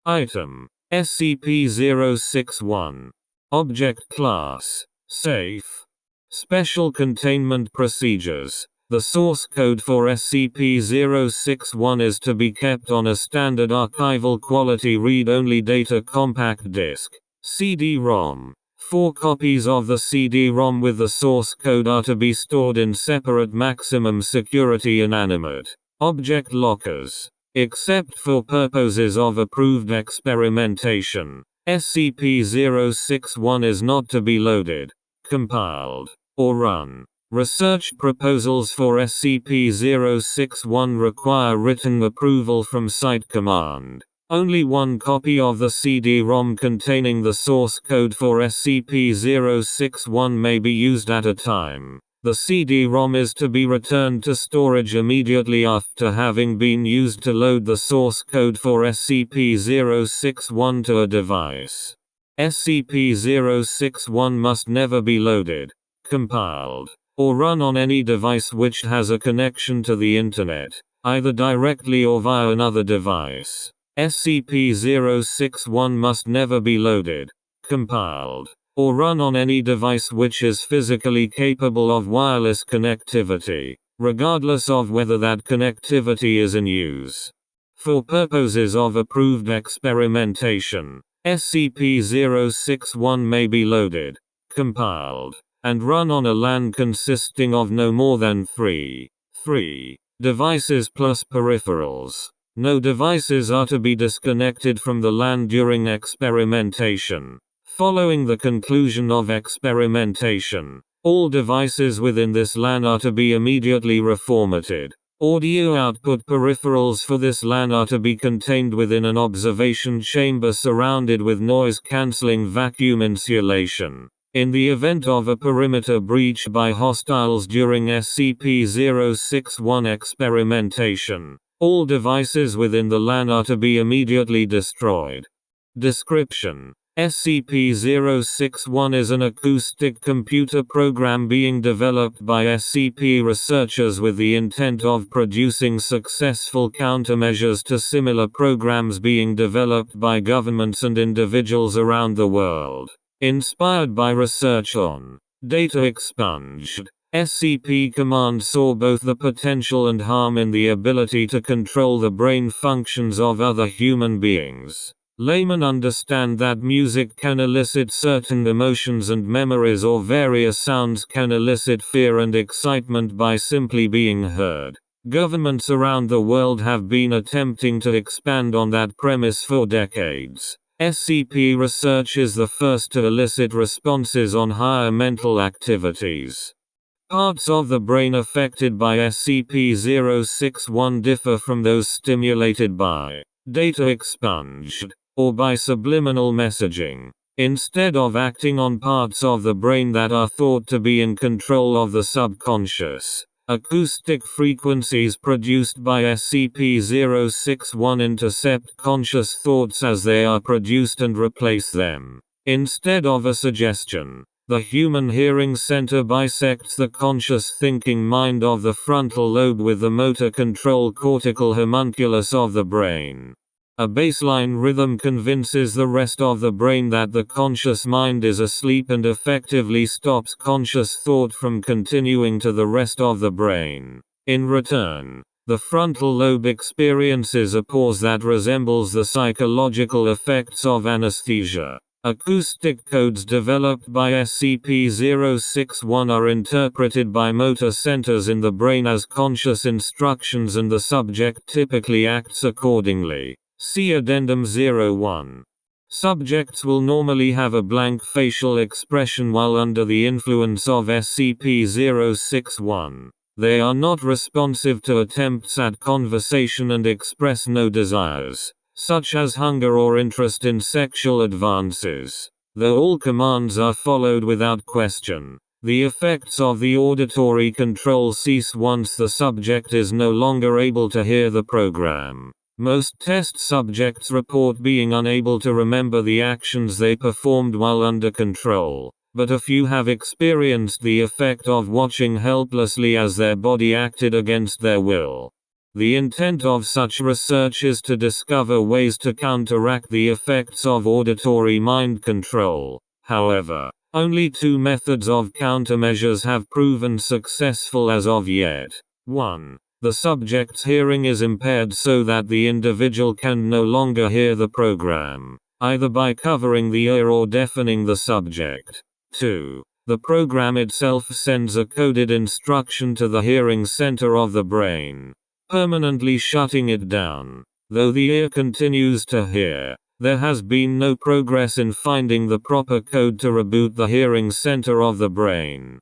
Item. SCP-061. Object Class. Safe. Special Containment Procedures. The source code for SCP-061 is to be kept on a standard archival quality read-only data compact disk, CD-ROM. 4 copies of the CD-ROM with the source code are to be stored in separate maximum security inanimate object lockers. Except for purposes of approved experimentation, SCP-061 is not to be loaded, compiled, or run. Research proposals for SCP-061 require written approval from Site Command. Only 1 copy of the CD-ROM containing the source code for SCP-061 may be used at a time. The CD-ROM is to be returned to storage immediately after having been used to load the source code for SCP-061 to a device. SCP-061 must never be loaded, compiled, or run on any device which has a connection to the Internet, either directly or via another device. SCP-061 must never be loaded, compiled, or run on any device which is physically capable of wireless connectivity, regardless of whether that connectivity is in use. For purposes of approved experimentation, SCP-061 may be loaded, compiled, and run on a LAN consisting of no more than 3 devices plus peripherals. No devices are to be disconnected from the LAN during experimentation. Following the conclusion of experimentation, all devices within this LAN are to be immediately reformatted. Audio output peripherals for this LAN are to be contained within an observation chamber surrounded with noise-canceling vacuum insulation. In the event of a perimeter breach by hostiles during SCP-061 experimentation, all devices within the LAN are to be immediately destroyed. Description: SCP-061 is an acoustic computer program being developed by SCP researchers with the intent of producing successful countermeasures to similar programs being developed by governments and individuals around the world. Inspired by research on data expunged, SCP Command saw both the potential and harm in the ability to control the brain functions of other human beings. Laymen understand that music can elicit certain emotions and memories, or various sounds can elicit fear and excitement by simply being heard. Governments around the world have been attempting to expand on that premise for decades. SCP research is the first to elicit responses on higher mental activities. Parts of the brain affected by SCP-061 differ from those stimulated by data expunged, or by subliminal messaging. Instead of acting on parts of the brain that are thought to be in control of the subconscious, acoustic frequencies produced by SCP-061 intercept conscious thoughts as they are produced and replace them. Instead of a suggestion, the human hearing center bisects the conscious thinking mind of the frontal lobe with the motor control cortical homunculus of the brain. A baseline rhythm convinces the rest of the brain that the conscious mind is asleep and effectively stops conscious thought from continuing to the rest of the brain. In return, the frontal lobe experiences a pause that resembles the psychological effects of anesthesia. Acoustic codes developed by SCP-061 are interpreted by motor centers in the brain as conscious instructions, and the subject typically acts accordingly. See Addendum 01. Subjects will normally have a blank facial expression while under the influence of SCP-061. They are not responsive to attempts at conversation and express no desires, such as hunger or interest in sexual advances. Though all commands are followed without question, the effects of the auditory control cease once the subject is no longer able to hear the program. Most test subjects report being unable to remember the actions they performed while under control, but a few have experienced the effect of watching helplessly as their body acted against their will. The intent of such research is to discover ways to counteract the effects of auditory mind control. However, only two methods of countermeasures have proven successful as of yet. 1. The subject's hearing is impaired so that the individual can no longer hear the program, either by covering the ear or deafening the subject. 2. The program itself sends a coded instruction to the hearing center of the brain, permanently shutting it down. Though the ear continues to hear, there has been no progress in finding the proper code to reboot the hearing center of the brain.